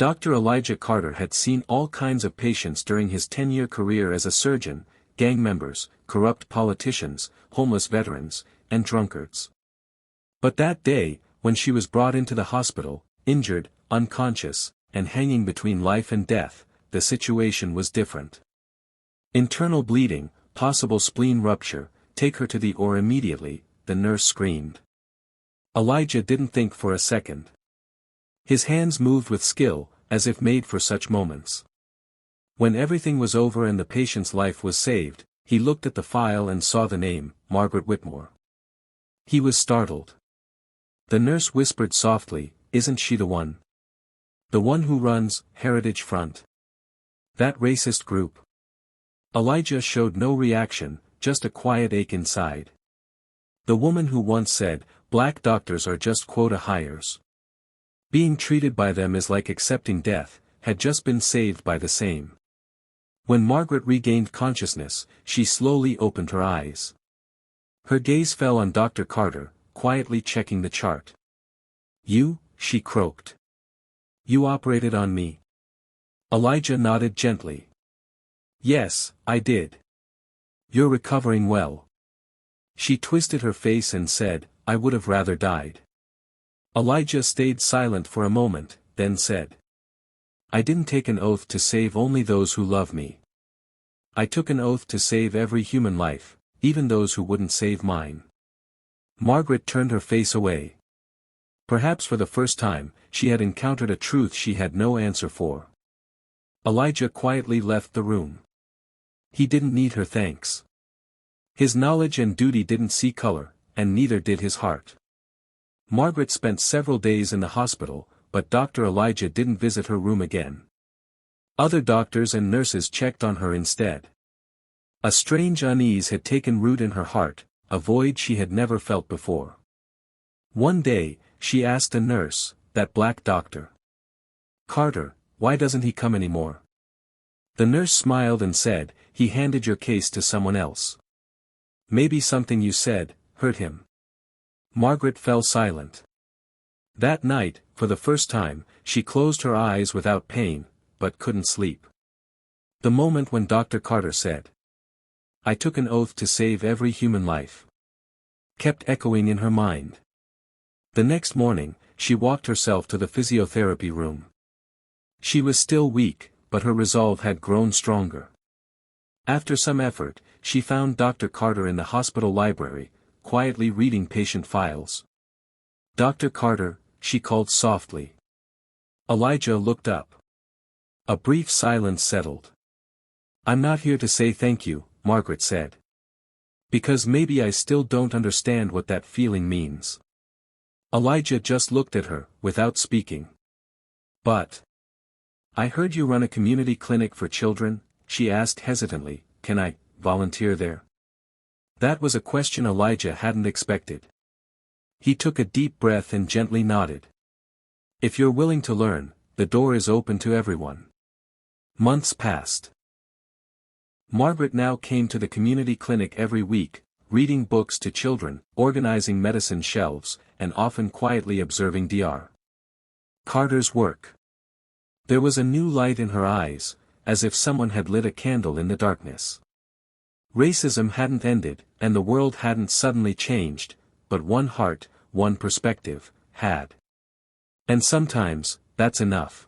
Dr. Elijah Carter had seen all kinds of patients during his 10-year career as a surgeon: gang members, corrupt politicians, homeless veterans, and drunkards. But that day, when she was brought into the hospital, injured, unconscious, and hanging between life and death, the situation was different. Internal bleeding, possible spleen rupture, take her to the OR immediately, the nurse screamed. Elijah didn't think for a second. His hands moved with skill, as if made for such moments. When everything was over and the patient's life was saved, he looked at the file and saw the name, Margaret Whitmore. He was startled. The nurse whispered softly, "Isn't she the one? The one who runs Heritage Front? That racist group?" Elijah showed no reaction, just a quiet ache inside. The woman who once said, "Black doctors are just quota hires. Being treated by them is like accepting death," had just been saved by the same. When Margaret regained consciousness, she slowly opened her eyes. Her gaze fell on Dr. Carter, quietly checking the chart. "You," she croaked. "You operated on me?" Elijah nodded gently. "Yes, I did. You're recovering well." She twisted her face and said, "I would have rather died." Elijah stayed silent for a moment, then said, "I didn't take an oath to save only those who love me. I took an oath to save every human life, even those who wouldn't save mine." Margaret turned her face away. Perhaps for the first time, she had encountered a truth she had no answer for. Elijah quietly left the room. He didn't need her thanks. His knowledge and duty didn't see color, and neither did his heart. Margaret spent several days in the hospital, but Dr. Elijah didn't visit her room again. Other doctors and nurses checked on her instead. A strange unease had taken root in her heart, a void she had never felt before. One day, she asked a nurse, "That black doctor, Carter, why doesn't he come anymore?" The nurse smiled and said, "He handed your case to someone else. Maybe something you said hurt him." Margaret fell silent. That night, for the first time, she closed her eyes without pain, but couldn't sleep. The moment when Dr. Carter said, "I took an oath to save every human life," kept echoing in her mind. The next morning, she walked herself to the physiotherapy room. She was still weak, but her resolve had grown stronger. After some effort, she found Dr. Carter in the hospital library, quietly reading patient files. "Dr. Carter," she called softly. Elijah looked up. A brief silence settled. "I'm not here to say thank you," Margaret said. "Because maybe I still don't understand what that feeling means." Elijah just looked at her, without speaking. "But I heard you run a community clinic for children," she asked hesitantly. "Can I volunteer there?" That was a question Elijah hadn't expected. He took a deep breath and gently nodded. "If you're willing to learn, the door is open to everyone." Months passed. Margaret now came to the community clinic every week, reading books to children, organizing medicine shelves, and often quietly observing Dr. Carter's work. There was a new light in her eyes, as if someone had lit a candle in the darkness. Racism hadn't ended, and the world hadn't suddenly changed, but one heart, one perspective, had. And sometimes, that's enough.